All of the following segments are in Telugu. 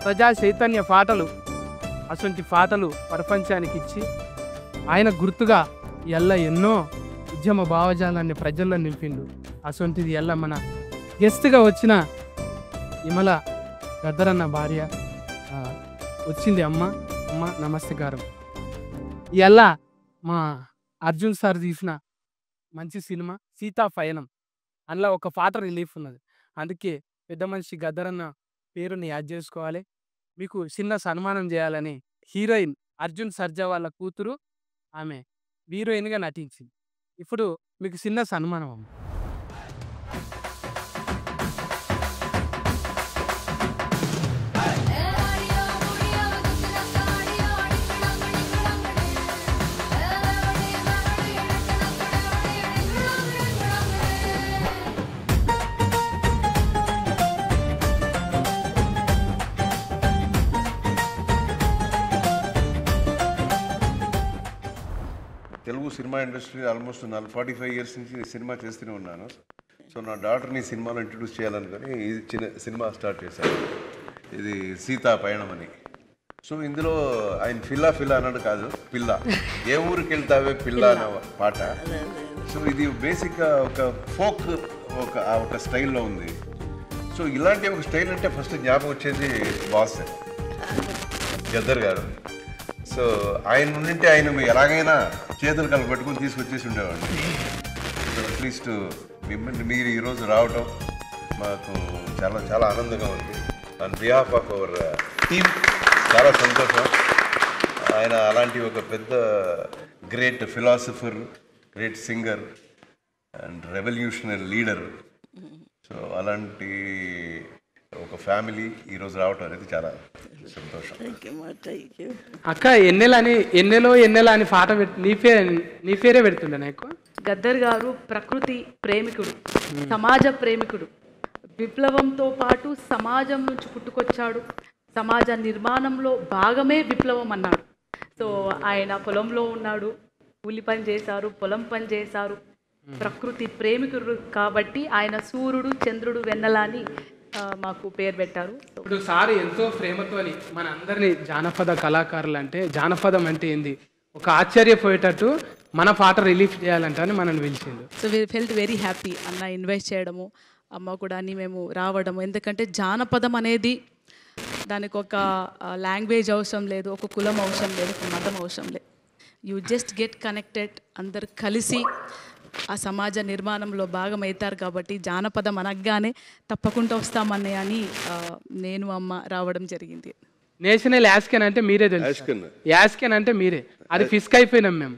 ప్రజా చైతన్య పాటలు అటువంటి పాటలు ప్రపంచానికి ఇచ్చి ఆయన గుర్తుగా ఎల్ల ఎన్నో ఉద్యమ భావజాలాన్ని ప్రజల్లో నింపిండు. అటువంటిది ఎల్ల మన గెస్ట్గా వచ్చిన విమల గద్దరన్న భార్య వచ్చింది. అమ్మ నమస్తే గారు. ఇలా మా అర్జున్ సార్ తీసిన మంచి సినిమా సీతా పయనం, అందులో ఒక పాట రిలీఫ్ ఉన్నది. అందుకే పెద్ద మనిషి గద్దరన్న పేరుని యాడ్ చేసుకోవాలి. మీకు చిన్న సన్మానం చేయాలని హీరోయిన్ అర్జున్ సర్జా వాళ్ళ కూతురు, ఆమె హీరోయిన్గా నటించింది. ఇప్పుడు మీకు చిన్న సన్మానం అమ్మ. Telugu cinema industry almost 45 years నుంచి సినిమా చేస్తూనే ఉన్నాను. సో నా డాటర్ని సినిమాలో ఇంట్రడ్యూస్ చేయాలనుకొని ఇది చిన్న సినిమా స్టార్ట్ చేశాను. ఇది సీతా పయణం అని. సో ఇందులో ఆయన ఫిల్లా అన్నాడు కాదు, పిల్ల ఏ ఊరికి వెళ్తావే పిల్ల అనే పాట. సో ఇది బేసిక్గా ఒక ఫోక్ ఒక స్టైల్లో ఉంది. సో ఇలాంటి ఒక స్టైల్ అంటే ఫస్ట్ జ్ఞాపకం వచ్చేది బాస్ గద్దర్ గారు. సో ఆయన ఉండింటే ఆయన ఎలాగైనా చేతులు కలిపి పెట్టుకుని తీసుకొచ్చేసి ఉండేవాడిని. సో అట్లీస్ట్ మీరు ఈరోజు రావటం మాకు చాలా చాలా ఆనందంగా ఉంది. On behalf of our team చాలా సంతోషం. ఆయన అలాంటి ఒక పెద్ద great philosopher, great singer and revolutionary leader. So అలాంటి ఒక ఫ్యామిలీ ఈరోజు రావటం అనేది చాలా సంతోషం. అక్క ఎన్నెలో అని పాట నీ పేరే పెడుతుండే నాకు. గద్దర్ గారు ప్రకృతి ప్రేమికుడు, సమాజ ప్రేమికుడు. విప్లవంతో పాటు సమాజం నుంచి పుట్టుకొచ్చాడు. సమాజ నిర్మాణంలో భాగమే విప్లవం అన్నాడు. సో ఆయన పొలంలో ఉన్నాడు, కూలి పని చేశారు, పొలం పని చేశారు. ప్రకృతి ప్రేమికుడు కాబట్టి ఆయన సూర్యుడు, చంద్రుడు, వెన్నెల అని మాకు పేరు పెట్టారు. ఇప్పుడు సార్ ఎంతో ప్రేమతో మన అందరినీ జానపద కళాకారులు అంటే జానపదం అంటే ఏంది ఒక ఆశ్చర్యపోయేటట్టు మన పాట రిలీఫ్ చేయాలంటే అని మనల్ని పిలిచిండు. So we felt very happy అన్న ఇన్వైట్ చేయడము, అమ్మ కూడా అని మేము రావడము. ఎందుకంటే జానపదం అనేది దానికి ఒక లాంగ్వేజ్ అవసరం లేదు, ఒక కులం అవసరం లేదు, ఒక మతం అవసరం లేదు. యూ జస్ట్ గెట్ కనెక్టెడ్, అందరు కలిసి ఆ సమాజ నిర్మాణంలో భాగమవుతారు. కాబట్టి జానపదం అనగానే తప్పకుండా వస్తామన్నయ్య అని నేను అమ్మ రావడం జరిగింది. నేషనల్ యాస్కెన్ అంటే మీరే తెలుసు, యాస్కెన్ అంటే మీరే, అది ఫిస్క్ అయిపోయినాం మేము.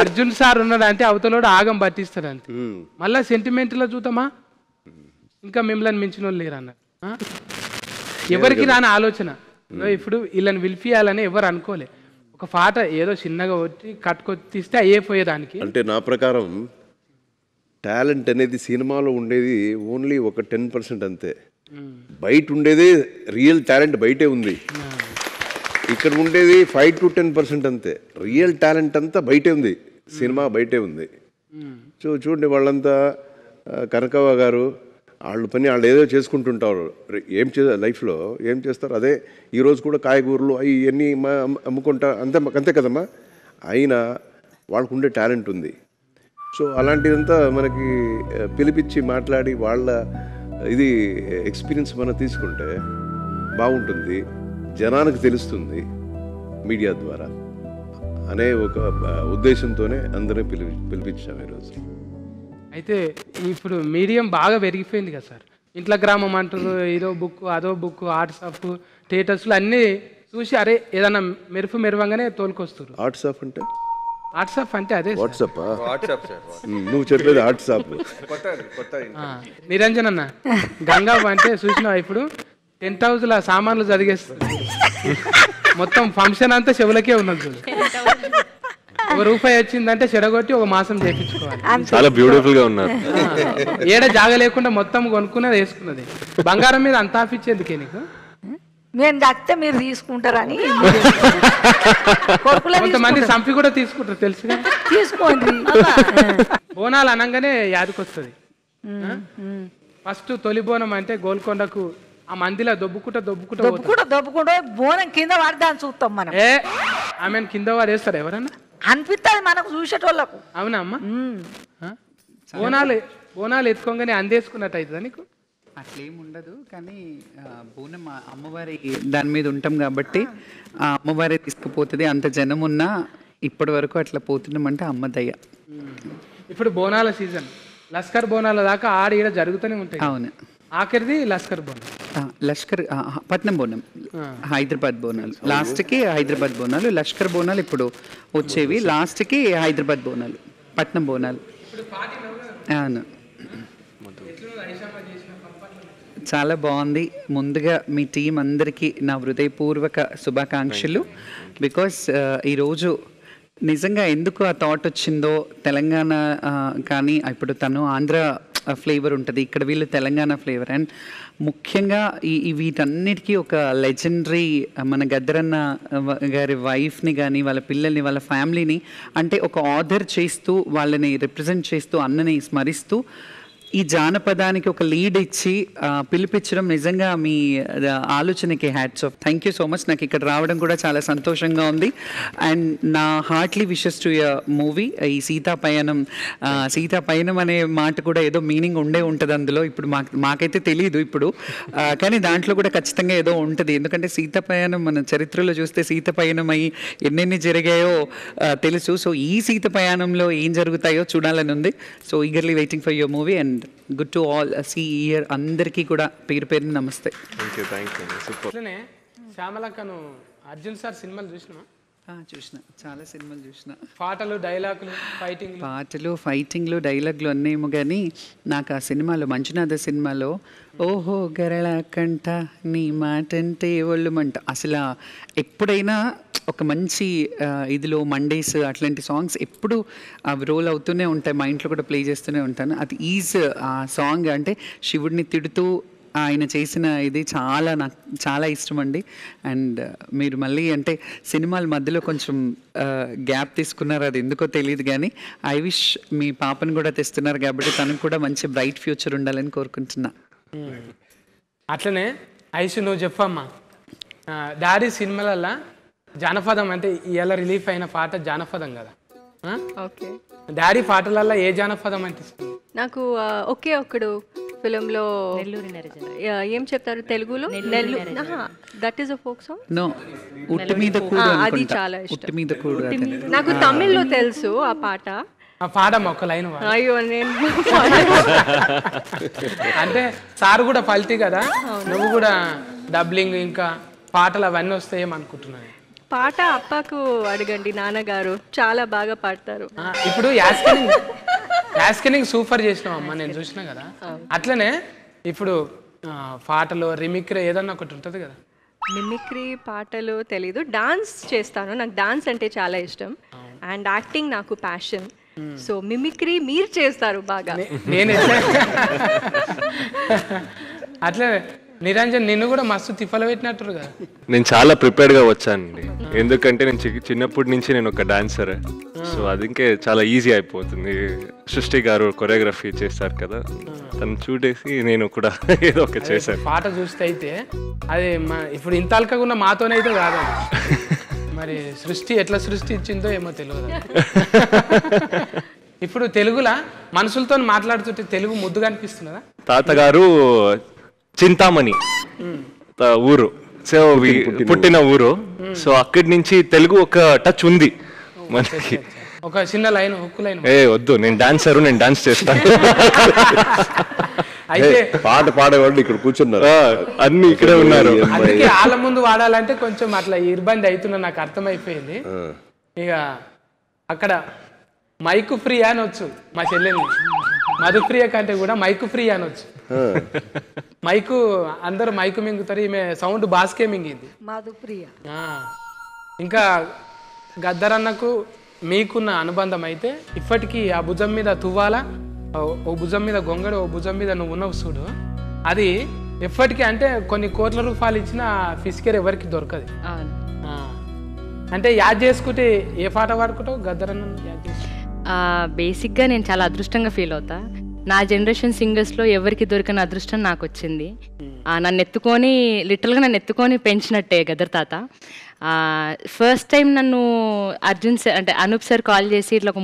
అర్జున్ సార్ ఉన్నాడు అంటే అవతలోడు ఆగం పట్టిస్తాడు అంతే. మళ్ళా సెంటిమెంట్లో చూద్దామా, ఇంకా మిమ్మల్ని మించిన వాళ్ళు లేరు అన్నారు. ఎవరికి రాని ఆలోచన. ఇప్పుడు వీళ్ళని పిలిపియాలని ఎవరు అనుకోలే. ఒక పాట ఏదో చిన్నగా వచ్చి కట్టుకొచ్చిస్తే అయిపోయేదానికి. అంటే నా ప్రకారం టాలెంట్ అనేది సినిమాలో ఉండేది ఓన్లీ ఒక 10% అంతే. బయట ఉండేదే రియల్ టాలెంట్ బయటే ఉంది. ఇక్కడ ఉండేది 5 to 10% అంతే. రియల్ టాలెంట్ అంతా బయటే ఉంది, సినిమా బయటే ఉంది. సో చూడండి, వాళ్ళంతా కనకవ్వ గారు వాళ్ళు పని వాళ్ళు ఏదో చేసుకుంటుంటారు. లైఫ్లో ఏం చేస్తారు అదే. ఈరోజు కూడా కాయగూరలు అవి ఇవన్నీ అమ్ముకుంటా అంతే కదమ్మా. అయినా వాళ్ళకు ఉండే టాలెంట్ ఉంది. సో అలాంటిదంతా మనకి పిలిపించి మాట్లాడి వాళ్ళ ఇది ఎక్స్పీరియన్స్ మనం తీసుకుంటే బాగుంటుంది, జనానికి తెలుస్తుంది మీడియా ద్వారా అనే ఒక ఉద్దేశంతోనే అందరూ పిలిపించాము ఈరోజు. అయితే ఇప్పుడు మీడియం బాగా పెరిగిపోయింది కదా సార్. ఇంట్లో గ్రామం అంటారు, ఏదో బుక్ అదో బుక్, వాట్సాప్ స్టేటస్లు అన్నీ చూసి అరే ఏదన్నా మెరువంగానే తోలుకొస్తారు. వాట్సాప్ అంటే అదే వాట్సాప్. నువ్వు చెప్పేది వాట్సాప్. నిరంజన్ అన్న గంగా అంటే చూసినావా? ఇప్పుడు 10th హౌస్లో సామాన్లు చదివేస్తుంది, మొత్తం ఫంక్షన్ అంతా చెవులకే ఉన్నది చూడు. ₹1 వచ్చిందంటే చెడగొట్టి ఒక మాసం చేయించుకోవాలి. చాలా బ్యూటిఫుల్ గా ఉన్నారు. ఏడ జాగ లేకుండా మొత్తం కొనుక్కున్నది వేసుకున్నది. బంగారం మీద అంత ఆఫిచ్చేందుకే నీకు? నేను దక్కితే మీరు తీసుకుంటారని. కొంతమంది సంపి కూడా తీసుకుంటారు తెలుసుగా. తీసుకోండి. బోనాలు అనగానే యాదకొస్తుంది. ఫస్ట్ తొలి బోనం అంటే గోల్కొండకు ఆ మందిలో దొబ్బుకుంటా దొబ్బుకుంటూ బోనం కింద పడి దాన్ని చూస్తాం మనం. ఆమె కింద వాడేస్తారు ఎవరన్నా అనిపిస్తుంది మనకు చూసేటోళ్ళకు. అవునా అమ్మ? బోనాలు ఎత్తుకోగానే అందేసుకున్నట్టు అవుతుందా నీకు? అట్లేం ఉండదు, కానీ బోనం అమ్మవారి దాని మీద ఉంటాం కాబట్టి ఆ అమ్మవారే తీసుకుపోతుంది. అంత జనం ఉన్నా ఇప్పటి వరకు అట్లా పోతున్నామంటే అమ్మ దయ. ఇప్పుడు బోనాల సీజన్, లస్కర్ బోనాల దాకా ఆడ ఈడ జరుగుతూనే ఉంటాయి. అవును, ఆఖరిది లస్కర్ బోనం. లష్కర్ పట్నం బోనం, హైదరాబాద్ బోనాలు లాస్ట్కి, హైదరాబాద్ బోనాలు. లష్కర్ బోనాలు ఇప్పుడు వచ్చేవి, లాస్ట్కి హైదరాబాద్ బోనాలు, పట్నం బోనాలు. అవును, చాలా బాగుంది. ముందుగా మీ టీం అందరికీ నా హృదయపూర్వక శుభాకాంక్షలు. బికాస్ ఈరోజు నిజంగా ఎందుకు ఆ థాట్ వచ్చిందో, తెలంగాణ కానీ ఇప్పుడు తను ఆంధ్ర ఫ్లేవర్ ఉంటుంది, ఇక్కడ వీళ్ళు తెలంగాణ ఫ్లేవర్. అండ్ ముఖ్యంగా ఈ వీటన్నిటికీ ఒక లెజెండరీ మన గద్దరన్న గారి వైఫ్ని కానీ వాళ్ళ పిల్లల్ని వాళ్ళ ఫ్యామిలీని అంటే ఒక ఆర్డర్ చేస్తూ వాళ్ళని రిప్రజెంట్ చేస్తూ అన్నని స్మరిస్తూ ఈ జానపదానికి ఒక లీడ్ ఇచ్చి పిలిపించడం నిజంగా మీ ఆలోచనకి hats off. Thank you so much. నాకు ఇక్కడ రావడం కూడా చాలా సంతోషంగా ఉంది. అండ్ నా heartly wishes to your movie. ఈ సీతాపయనం, సీతాపయనం అనే మాట కూడా ఏదో మీనింగ్ ఉంటుంది అందులో. ఇప్పుడు మాకైతే తెలియదు ఇప్పుడు, కానీ దాంట్లో కూడా ఖచ్చితంగా ఏదో ఉంటుంది. ఎందుకంటే సీతాపయనం మన చరిత్రలో చూస్తే సీతపయనం అయ్యి ఎన్నెన్ని జరిగాయో తెలుసు. సో ఈ సీతపయనంలో ఏం జరుగుతాయో చూడాలని ఉంది. So eagerly waiting for your movie. And good to all see year అందరికీ కూడా పేరు పేరుని నమస్తే. అట్లనే శ్యామలక్కను అర్జున్ సార్ సినిమాలు చూసినా? చూసిన, చాలా సినిమాలు చూసిన. పాటలు, డైలాగులు, ఫైటింగ్లు, డైలాగులు అన్నేమో, కానీ నాకు ఆ సినిమాలో మంజునాథ సినిమాలో ఓహో గరళ కంట నీ మాటంటే ఒళ్ళు మంట, అసలు ఎప్పుడైనా ఒక మంచి ఇదిలో మండేస్ అట్లాంటి సాంగ్స్ ఎప్పుడు అవి రోల్ అవుతూనే ఉంటాయి, మా ఇంట్లో కూడా ప్లే చేస్తూనే ఉంటాను. అది ఆ సాంగ్ అంటే శివుడిని తిడుతూ ఆయన చేసిన ఇది నాకు చాలా ఇష్టం అండి. అండ్ మీరు మళ్ళీ అంటే సినిమాల మధ్యలో కొంచెం గ్యాప్ తీసుకున్నారు, అది ఎందుకో తెలియదు, కానీ ఐ విష్ మీ పాపను కూడా తెస్తున్నారు కాబట్టి తనకు కూడా మంచి బ్రైట్ ఫ్యూచర్ ఉండాలని కోరుకుంటున్నా. అట్లనే ఐషు నువ్వు చెప్పమ్మా, డాడీ సినిమాలల్లో జానపదం అంటే ఇవాళ రిలీఫ్ అయిన పాట జానపదం కదా, ఓకే, డాడీ పాటలల్లో ఏ జానపదం అంటే ఇష్టం? నాకు ఒకే ఒక్కడు ఫిలింలో ఏం చెప్తారు తెలుగులో, that is a folk song. No, ఉట్టి మీద కూడు, అది చాలా ఇష్టం. ఉట్టి మీద కూడు నాకు తమిళ్లో తెలుసు ఆ పాట. పాడమ్మ ఒక లైన్. అయ్యో నేను అంటే సార్ కూడా పల్టీ కదా, నువ్వు కూడా డబ్లింగ్ ఇంకా పాటలు అవన్నీ వస్తాయేమనుకుంటున్నాను. పాట అప్పకు అడగండి, నాన్నగారు చాలా బాగా పాడతారు. ఇప్పుడు యాస్కెనింగ్ సూపర్ చేసినావు అమ్మ, నేను చూసినా కదా. అట్లనే ఇప్పుడు పాటలు రిమిక్రీ ఏదన్నా ఒకటి ఉంటుంది కదా. మిమిక్రీ పాటలు తెలీదు, డాన్స్ చేస్తాను, నాకు డాన్స్ అంటే చాలా ఇష్టం. అండ్ యాక్టింగ్ నాకు ప్యాషన్. సో మిమిక్రీ మీరు చేస్తారు బాగా. నేను అట్లే నిరంజన్ నిన్ను కూడా మస్తు తిప్పలు పెట్టినట్టు కదా. నేను చాలా ప్రిపేర్డ్గా వచ్చానండి, ఎందుకంటే నేను చిన్నప్పటి నుంచి నేను ఒక డాన్సర్. సో అది ఇంకే చాలా ఈజీ అయిపోతుంది. సృష్టి గారు కొరియోగ్రఫీ చేస్తారు కదా, తను చూడేసి నేను కూడా ఏదో ఒక చేశాను. పాట చూస్తే అయితే అది ఇప్పుడు ఇంత అల్కగా ఉన్న మాతోనైతే కాదు, మరి సృష్టి ఎట్లా సృష్టి ఇచ్చిందో ఏమో తెలియదు. ఇప్పుడు తెలుగులా మనుషులతో మాట్లాడుతుంటే తెలుగు ముద్దుగా అనిపిస్తున్నదా? తాతగారు చింతామణి ఊరు, సో పుట్టిన ఊరు. సో అక్కడి నుంచి తెలుగు ఒక టచ్ ఉంది మనకి. ఒక చిన్న లైన్, హుక్కు లైన్. వద్దు, నేను డాన్సర్, నేను డాన్స్ చేస్తాను. అయితే పాట పాడేవాళ్ళు ఇక్కడ కూర్చున్నారు, అన్ని ఇక్కడే ఉన్నారు. అందుకే వాళ్ళ ముందు వాడాలంటే కొంచెం అట్లా ఇబ్బంది అవుతున్నా నాకు అర్థమైపోయింది. ఇక అక్కడ మైకు ఫ్రీ అనొచ్చు, మా చెల్లెల్ని మధుప్రియ కంటే కూడా మైకు ఫ్రీ అనొచ్చు. మైకు అందరూ మైకు మింగుతారు, ఈమె సౌండ్ బాస్కే మింగింది మధుప్రియ. ఇంకా గద్దరన్నకు మీకున్న అనుబంధం అయితే ఇప్పటికీ ఆ భుజం మీద తువ్వాల, ఓ భుజం మీద గొంగడు, ఓ భుజం మీద నువ్వు ఉన్నావు చూడు, అది ఎప్పటికీ అంటే కొన్ని కోట్ల రూపాయలు ఇచ్చిన ఫిస్కేర్ ఎవరికి దొరకదు. అంటే యాడ్ చేసుకుంటే ఏ పాట పాడుకుంటావు గద్దరన్న యాడ్ చేసుకుంటే? బేసిక్గా నేను చాలా అదృష్టంగా ఫీల్ అవుతా. నా జనరేషన్ సింగర్స్లో ఎవరికి దొరికిన అదృష్టం నాకు వచ్చింది. నన్ను ఎత్తుకొని లిటరల్గా నన్ను ఎత్తుకొని పెంచినట్టే గదర్ తాత. ఫస్ట్ టైం నన్ను అర్జున్ సార్ అంటే అనూప్ సార్ కాల్ చేసి ఇట్లా ఒక